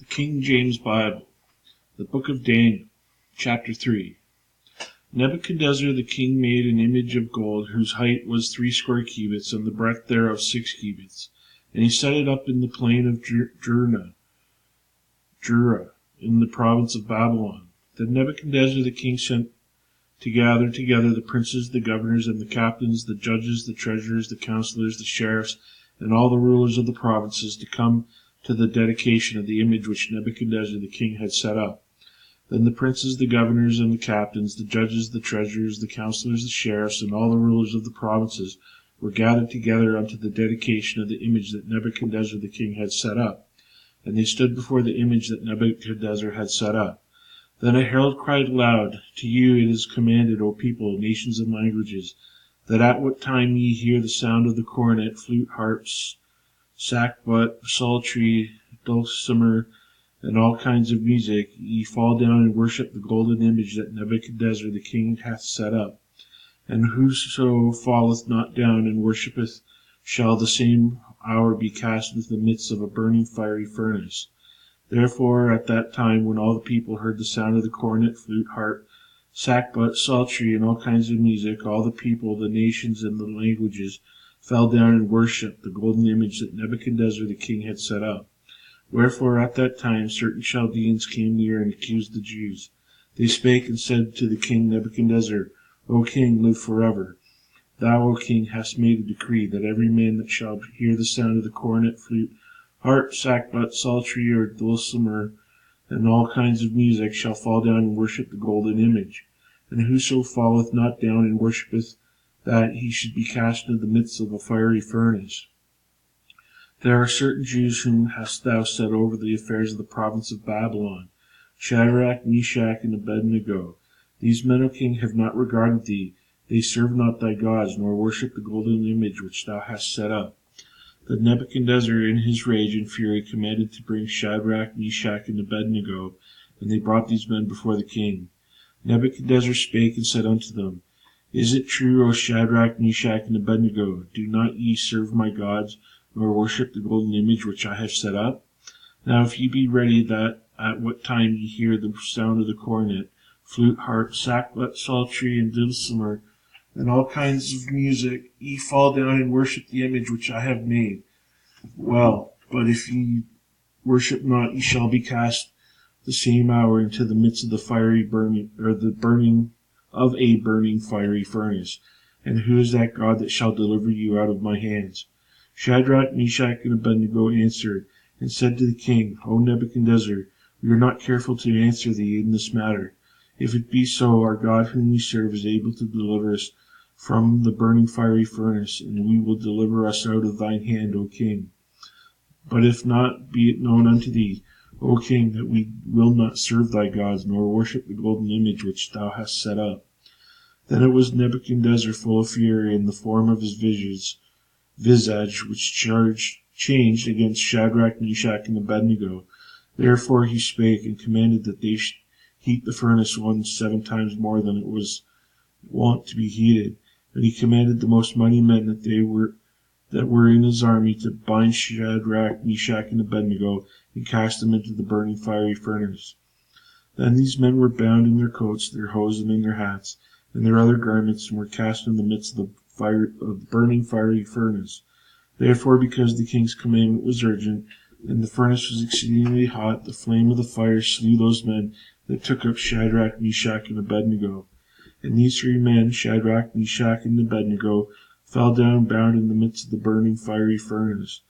King James Bible, the Book of Daniel, Chapter 3. Nebuchadnezzar the king made an image of gold, whose height was 60 cubits, and the breadth thereof 6 cubits. And he set it up in the plain of Jura, in the province of Babylon. Then Nebuchadnezzar the king sent to gather together the princes, the governors, and the captains, the judges, the treasurers, the counselors, the sheriffs, and all the rulers of the provinces, to come to the dedication of the image which Nebuchadnezzar the king had set up. Then the princes, the governors, and the captains, the judges, the treasurers, the counselors, the sheriffs, and all the rulers of the provinces were gathered together unto the dedication of the image that Nebuchadnezzar the king had set up. And they stood before the image that Nebuchadnezzar had set up. Then a herald cried aloud, To you it is commanded, O people, nations, and languages, that at what time ye hear the sound of the cornet, flute, harps, sackbut, psaltery, dulcimer, and all kinds of music, ye fall down and worship the golden image that Nebuchadnezzar the king hath set up. And whoso falleth not down and worshippeth shall the same hour be cast into the midst of a burning fiery furnace. Therefore at that time, when all the people heard the sound of the cornet, flute, harp, sackbut, psaltery, and all kinds of music, all the people, the nations, and the languages fell down and worshipped the golden image that Nebuchadnezzar the king had set up. Wherefore at that time certain Chaldeans came near and accused the Jews. They spake and said to the king Nebuchadnezzar, O king, live forever. Thou, O king, hast made a decree that every man that shall hear the sound of the cornet, flute, harp, sackbut, psaltery, or dulcimer, and all kinds of music, shall fall down and worship the golden image. And whoso falleth not down and worshippeth that, he should be cast into the midst of a fiery furnace. There are certain Jews whom hast thou set over the affairs of the province of Babylon, Shadrach, Meshach, and Abednego. These men, O king, have not regarded thee. They serve not thy gods, nor worship the golden image which thou hast set up. Then Nebuchadnezzar in his rage and fury commanded to bring Shadrach, Meshach, and Abednego, and they brought these men before the king. Nebuchadnezzar spake and said unto them, Is it true, O Shadrach, Meshach, and Abednego, do not ye serve my gods, nor worship the golden image which I have set up? Now if ye be ready that at what time ye hear the sound of the cornet, flute, harp, sackbut, psaltery, and dulcimer, and all kinds of music, ye fall down and worship the image which I have made. Well, but if ye worship not, ye shall be cast the same hour into the midst of the fiery burning, or the burning of a burning fiery furnace. And who is that God that shall deliver you out of my hands? Shadrach, Meshach, and Abednego answered, and said to the king, O Nebuchadnezzar, we are not careful to answer thee in this matter. If it be so, our God whom we serve is able to deliver us from the burning fiery furnace, and we will deliver us out of thine hand, O king. But if not, be it known unto thee, O king, that we will not serve thy gods, nor worship the golden image which thou hast set up. Then it was Nebuchadnezzar, full of fury, and the form of his visage which changed against Shadrach, Meshach, and Abednego. Therefore he spake, and commanded that they should heat the furnace 7 times more than it was wont to be heated. And he commanded the most mighty men that were in his army to bind Shadrach, Meshach, and Abednego, and cast them into the burning fiery furnace. Then these men were bound in their coats, their hose, and in their hats, and their other garments, and were cast in the midst of the burning fiery furnace. Therefore, because the king's commandment was urgent, and the furnace was exceedingly hot, the flame of the fire slew those men that took up Shadrach, Meshach, and Abednego. And these 3 men, Shadrach, Meshach, and Abednego, fell down bound in the midst of the burning fiery furnace.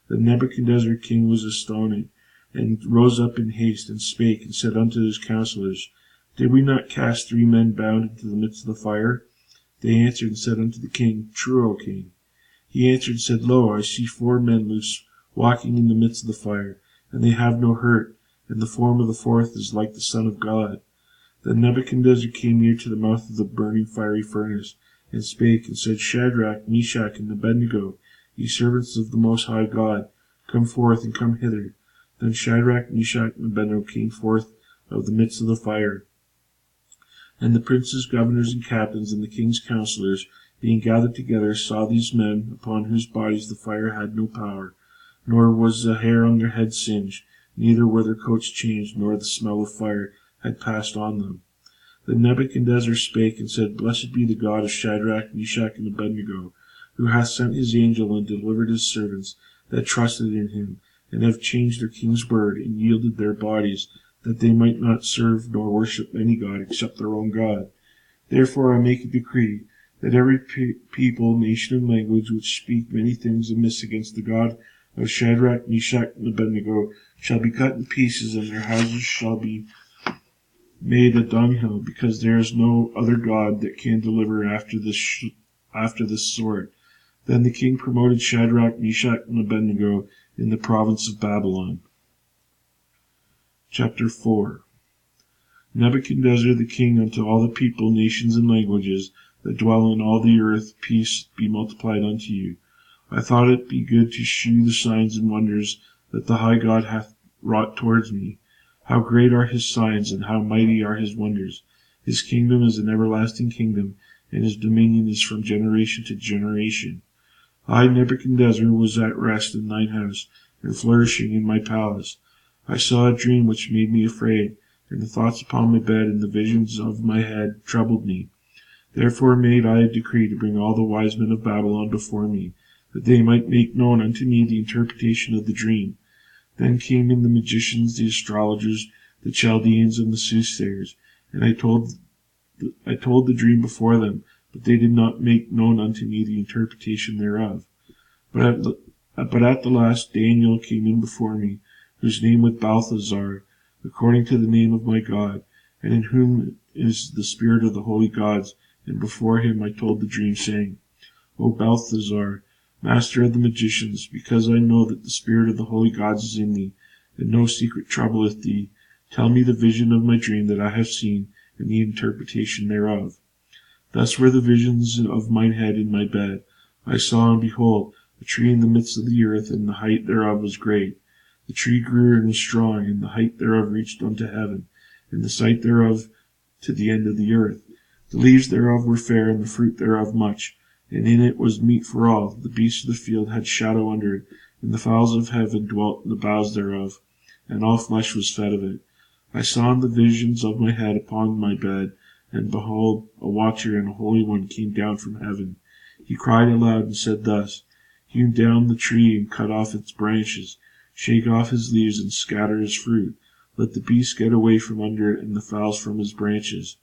Then Nebuchadnezzar king was astonished, and rose up in haste, and spake, and said unto his counselors, Did we not cast 3 men bound into the midst of the fire? They answered and said unto the king, True, O king. He answered and said, Lo, I see 4 men loose, walking in the midst of the fire, and they have no hurt, and the form of the 4th is like the Son of God. Then Nebuchadnezzar came near to the mouth of the burning fiery furnace, and spake, and said, Shadrach, Meshach, and Abednego, ye servants of the Most High God, come forth, and come hither. Then Shadrach, Meshach, and Abednego came forth of the midst of the fire. And the princes, governors, and captains, and the king's counselors, being gathered together, saw these men, upon whose bodies the fire had no power, nor was a hair on their head singed, neither were their coats changed, nor the smell of fire had passed on them. Then Nebuchadnezzar spake and said, Blessed be the God of Shadrach, Meshach, and Abednego, who hath sent his angel and delivered his servants that trusted in him, and have changed their king's word, and yielded their bodies, that they might not serve nor worship any god except their own God. Therefore I make a decree, that every people, nation, and language which speak many things amiss against the God of Shadrach, Meshach, and Abednego shall be cut in pieces, and their houses shall be made a dunghill, because there is no other God that can deliver after this sort. Then the king promoted Shadrach, Meshach, and Abednego in the province of Babylon. Chapter 4. Nebuchadnezzar the king unto all the people, nations, and languages that dwell in all the earth, peace be multiplied unto you. I thought it be good to shew the signs and wonders that the high God hath wrought towards me. How great are his signs, and how mighty are his wonders! His kingdom is an everlasting kingdom, and his dominion is from generation to generation. I, Nebuchadnezzar, was at rest in thine house, and flourishing in my palace. I saw a dream which made me afraid, and the thoughts upon my bed and the visions of my head troubled me. Therefore made I a decree to bring all the wise men of Babylon before me, that they might make known unto me the interpretation of the dream. Then came in the magicians, the astrologers, the Chaldeans, and the soothsayers, and I told the dream before them, but they did not make known unto me the interpretation thereof. But at the last Daniel came in before me, whose name was Balthazar, according to the name of my God, and in whom is the spirit of the holy gods, and before him I told the dream, saying, O Balthazar, master of the magicians, because I know that the spirit of the holy gods is in thee, and no secret troubleth thee, tell me the vision of my dream that I have seen, and the interpretation thereof. Thus were the visions of mine head in my bed. I saw, and behold, a tree in the midst of the earth, and the height thereof was great. The tree grew and was strong, and the height thereof reached unto heaven, and the sight thereof to the end of the earth. The leaves thereof were fair, and the fruit thereof much, and in it was meat for all. The beasts of the field had shadow under it, and the fowls of heaven dwelt in the boughs thereof, and all flesh was fed of it. I saw in the visions of my head upon my bed, and behold, a watcher and a holy one came down from heaven. He cried aloud and said thus, Hew down the tree and cut off its branches, shake off his leaves and scatter his fruit. Let the beasts get away from under it, and the fowls from his branches.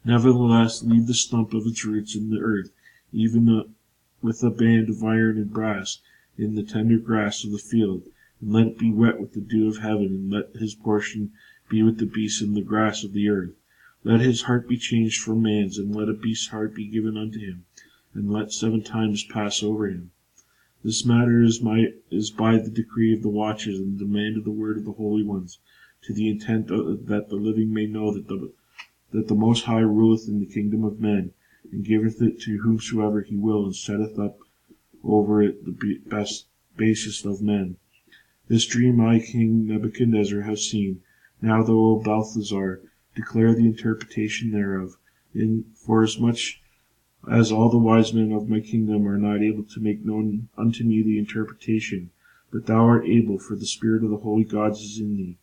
Nevertheless, leave the stump of its roots in the earth, even with a band of iron and brass, in the tender grass of the field, and let it be wet with the dew of heaven, and let his portion be with the beasts in the grass of the earth. Let his heart be changed from man's, and let a beast's heart be given unto him, and let 7 times pass over him. This matter is by the decree of the watchers, and the demand of the word of the holy ones, to the intent that the living may know that the Most High ruleth in the kingdom of men, and giveth it to whomsoever he will, and setteth up over it the basest of men. This dream I, King Nebuchadnezzar, have seen. Now thou, O Balthazar, declare the interpretation thereof, forasmuch as all the wise men of my kingdom are not able to make known unto me the interpretation, but thou art able, for the spirit of the holy gods is in thee.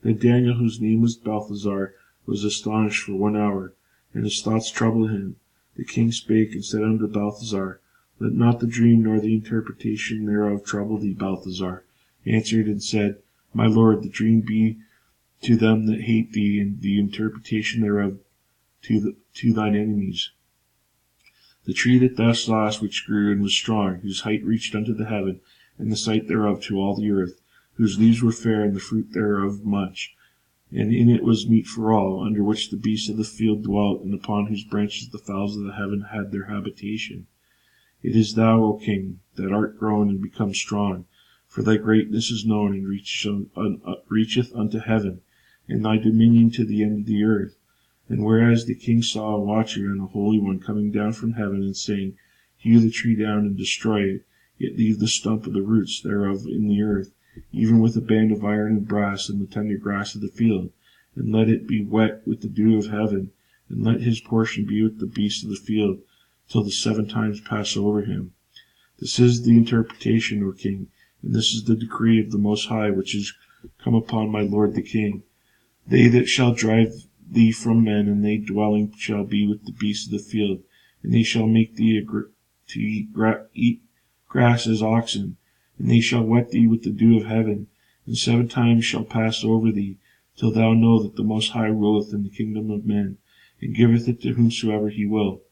Then Daniel, whose name was Balthazar, was astonished for 1 hour, and his thoughts troubled him. The king spake and said unto Balthazar, Let not the dream nor the interpretation thereof trouble thee. Balthazar answered and said, My lord, the dream be to them that hate thee, and the interpretation thereof to thine enemies. The tree that thou sawest, which grew and was strong, whose height reached unto the heaven, and the sight thereof to all the earth, whose leaves were fair, and the fruit thereof much, and in it was meat for all, under which the beasts of the field dwelt, and upon whose branches the fowls of the heaven had their habitation. It is thou, O king, that art grown and become strong, for thy greatness is known, and reacheth unto heaven, and thy dominion to the end of the earth. And whereas the king saw a watcher and a holy one coming down from heaven, and saying, Hew the tree down and destroy it, yet leave the stump of the roots thereof in the earth, even with a band of iron and brass in the tender grass of the field, and let it be wet with the dew of heaven, and let his portion be with the beasts of the field, till the 7 times pass over him. This is the interpretation, O king, and this is the decree of the Most High which is come upon my lord the king. They that shall drive thee from men, and thy dwelling shall be with the beasts of the field, and they shall make thee to eat grass as oxen, and they shall wet thee with the dew of heaven, and 7 times shall pass over thee, till thou know that the Most High ruleth in the kingdom of men, and giveth it to whomsoever he will.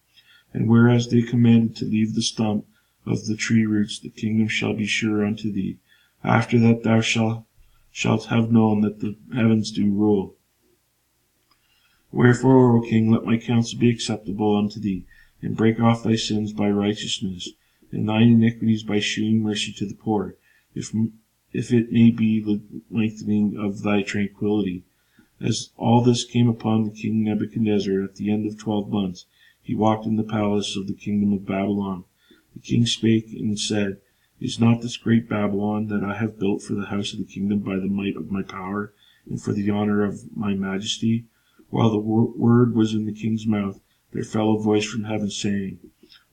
And whereas they commanded to leave the stump of the tree roots, the kingdom shall be sure unto thee. After that thou shalt have known that the heavens do rule. Wherefore, O king, let my counsel be acceptable unto thee, and break off thy sins by righteousness, and thine iniquities by shewing mercy to the poor, if it may be the lengthening of thy tranquillity. As all this came upon the king Nebuchadnezzar, at the end of 12 months, he walked in the palace of the kingdom of Babylon. The king spake and said, Is not this great Babylon, that I have built for the house of the kingdom by the might of my power, and for the honor of my majesty? While the word was in the king's mouth, there fell a voice from heaven, saying,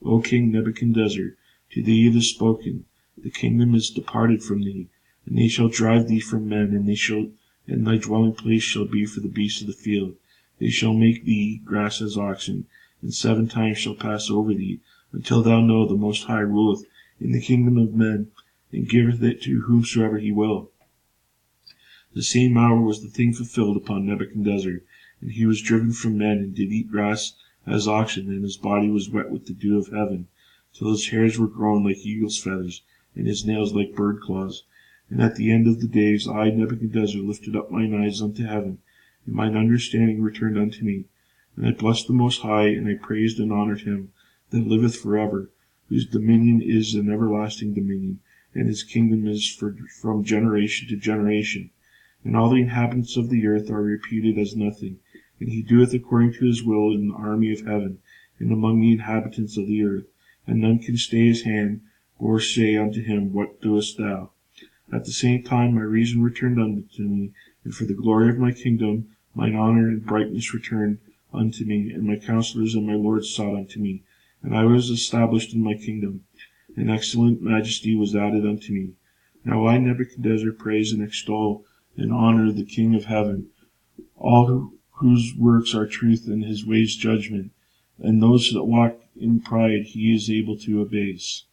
O king Nebuchadnezzar, to thee it is spoken, the kingdom is departed from thee, and they shall drive thee from men, and thy dwelling place shall be for the beasts of the field. They shall make thee eat grass as oxen, and 7 times shall pass over thee, until thou know the Most High ruleth in the kingdom of men, and giveth it to whomsoever he will. The same hour was the thing fulfilled upon Nebuchadnezzar, and he was driven from men, and did eat grass as oxen, and his body was wet with the dew of heaven, till his hairs were grown like eagle's feathers, and his nails like bird claws. And at the end of the days I, Nebuchadnezzar, lifted up mine eyes unto heaven, and mine understanding returned unto me. And I blessed the Most High, and I praised and honored him that liveth forever, whose dominion is an everlasting dominion, and his kingdom is from generation to generation. And all the inhabitants of the earth are reputed as nothing, and he doeth according to his will in the army of heaven, and among the inhabitants of the earth, and none can stay his hand, or say unto him, What doest thou? At the same time my reason returned unto me, and for the glory of my kingdom mine honor and brightness returned unto me, and my counselors and my lords sought unto me, and I was established in my kingdom, and excellent majesty was added unto me. Now I, Nebuchadnezzar, praise and extol and honor the King of heaven, all whose works are truth and his ways judgment, and those that walk in pride he is able to abase.